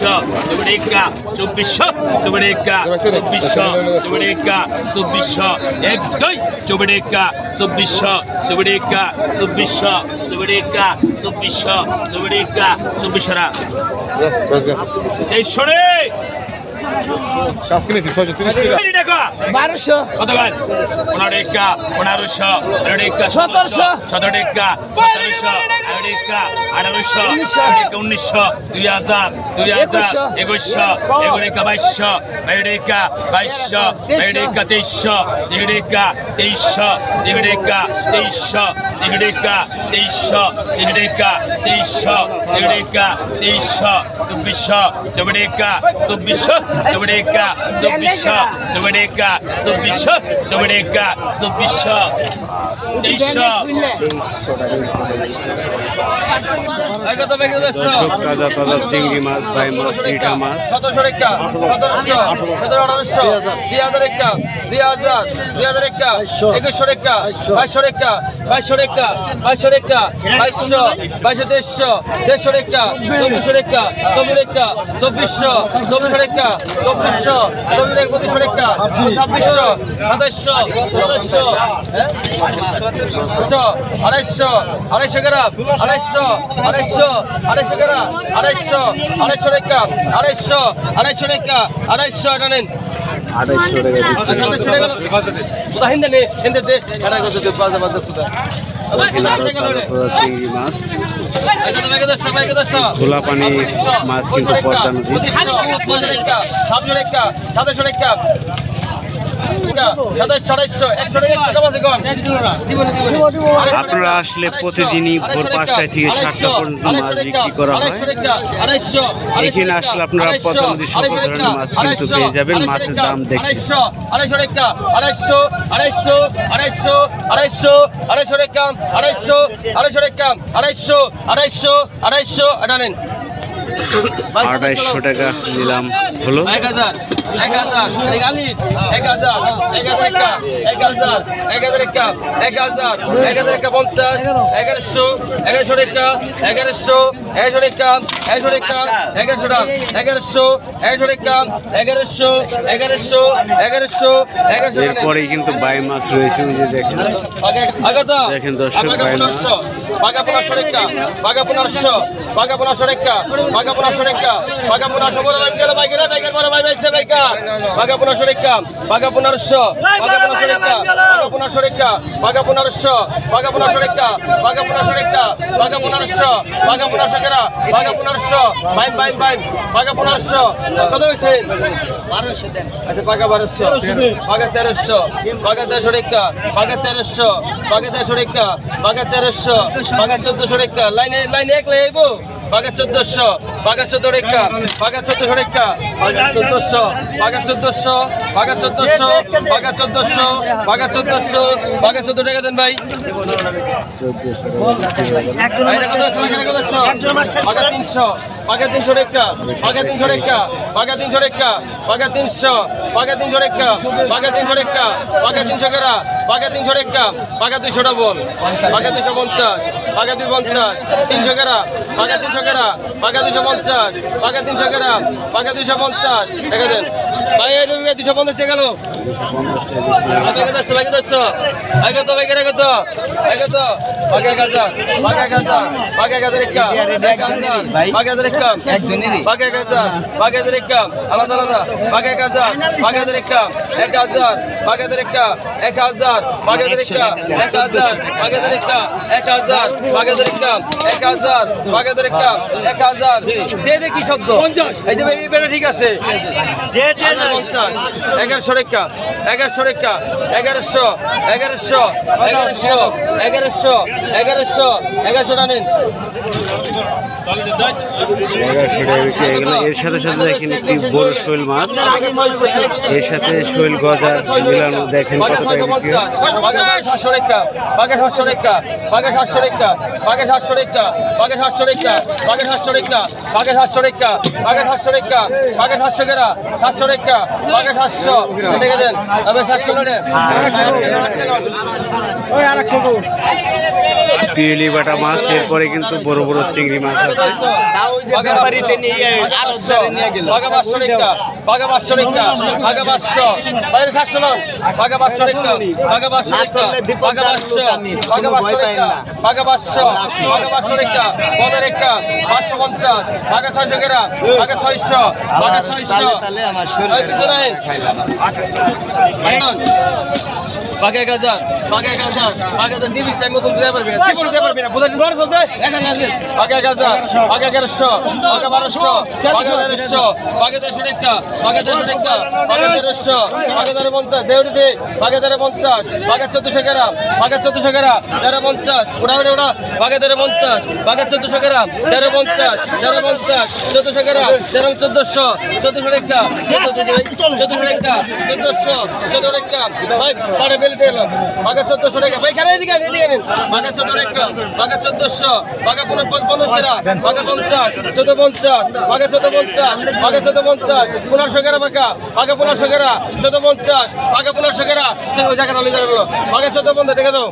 2300 2400 2400 2400 এক দুই 2400 2400 2400 এই সরে শ্বাস কিনেছি 630 টাকা 1200 কত গান 1500 1500 1700 1700 1900 2000 2100 2200 তাজা তাজা চিংড়ি মাছ, ভাই মাছ, রিঠা মাছ 1700 টাকা 1700 1800 2000 টাকা 2000 টাকা 2100 টাকা 2200 টাকা 2200 টাকা 2200 টাকা 2200 2200 টাকা 2400 টাকা 2400 টাকা 2400 টাকা 2400 টাকা 2600 2700 আড়াইশো গ্রাম 250 গ্রাম 250 টাকা 250 টাকা 250 এটা নেন 250 টাকা চিংড়ি মাছ, খোলা পানি মাছ কিন্তু পদ্মা নদী। আপনারা আসলে প্রতিদিনই ভোর 5টা থেকে 7টা পর্যন্ত মাছ বিক্রি করা হয়। এখানে আসলে আপনারা পদ্মা নদীর সকল ধরনের মাছ কিন্তু পেয়ে যাবেন। মাছের দাম দেখে 250 টাকা 250 এটা নেন 250 টাকা নিলাম হলো। 1000 এরপরেই কিন্তু বাই মাছ রয়েছে, ওই যে দেখেন দেখেন দর্শক, বাই মাছ 1500 টাকা 1500 টাকা 1500 টাকা 1500 বড় ভাই গেল ভাই গেল ভাই বড় ভাই ভাইছে ভাই কা 1500 টাকা 1500 টাকা 1500 টাকা 1500 টাকা 1500 টাকা 1500 টাকা 1500 ভাই ভাই ভাই 1500 কত হইছে 1200 দেন আচ্ছা পাকা 1200 পাকা 1300 পাকা 1300 টাকা পাকা 1300 পাকা 1300 টাকা পাকা 1300 পাকা 1400 টাকা লাইনে এক লাইবো পাকা 1400 পাকা 14 টাকা পাকা 1400 টাকা পাকা 1400 পাকা 1400 পাকা 1400 পাকা 1400 পাকা 1400 পাকা 14 টাকা দেন ভাই পাকা 300 পাকা 300 টাকা পাকা 300 টাকা পাকা 300 টাকা পাকা 300 পাকা 300 টাকা পাকা 300 টাকা পাকা 300 টাকা পাকা 300 টাকা পাকা 200 টা বল পাকা 250 পাকা 250 300 টাকা পাকা 300 টাকা পাকা 250 পাকা 300 টাকা পাকা 250 টাকা দেন ভাই এই 250 টাকা গেল 1000 কি শব্দ এই যে ঠিক আছে 1100 টাকা 1100 টাকা 1100 টা নেন 1100 টাকা বিক্রি হয়ে গেল। এর সাথে সাথে দেখেন একটি বড় শৈল মাছ, এর সাথে শৈল গজা মিলানো দেখেন কত টাকা বিক্রি হয়। 700 টাকা 700 টাকা 700 টাকা 700 টাকা 700 টাকা 700 টাকা 700 টাকা 700 টাকা 700 টাকা 700 টাকা 700 টাকা দেন তবে 700 টাকা ওই 800 পিউলি বাটা মাছ, এরপরে কিন্তু বড় বড় চিংড়ি মাছ আছে। বাঘা 500 টাকা, বাঘা 500 টাকা, বাঘা 500, বাইরে 700 নন, বাঘা 500 টাকা, বাঘা 500 টাকা, বাঘা 500, বাঘা 500 টাকা, বাঘা 500, বাঘা 500 টাকা, বড় টাকা, 550, বাঘা 600 গ্রাম, বাঘা 600, বাঘা 600, এই পিছনে আইন। বাঘা 1000, বাঘা 1000, বাঘা 1000 দিবি টাইম মতন দিতে পারবি না, কিছু দিতে পারবি না, বুঝলি বড় চলতে, বাঘা 1000, বাঘা 1100, বাঘা 1200, বাঘা 1300, বাঘা 1300 টাকা, বাঘা 1300 টাকা, বাঘা 1300, বাঘা 1350, দেউড়ি দে, বাঘা 1350, বাঘা 1400 গ্রাম, বাঘা 1400 গ্রাম, 1350, ওড়া ওড়া, বাঘা 1350, বাঘা 1400 গ্রাম, 1350, 1350, 1400 গ্রাম, 1400, 1400 টাকা, 1400 টাকা, 1400, 14 টাকা, ভাই পাড়ে বেলতে এলো, বাঘা 1400 টাকা, ভাই খালি এদিকে নিন, বাঘা 14 টাকা, বাঘা 1400, বাঘা 50 গ্রাম, বাঘা 50, 1450, বাঘা 1450, বাঘা 1450, 1500 গ্রাম বাঘা, বাঘা 1500 গ্রাম, 1450, বাঘা 1500 গ্রাম, ওই জায়গাটা লই যাবে, বাঘা 1450 দেখে দাও।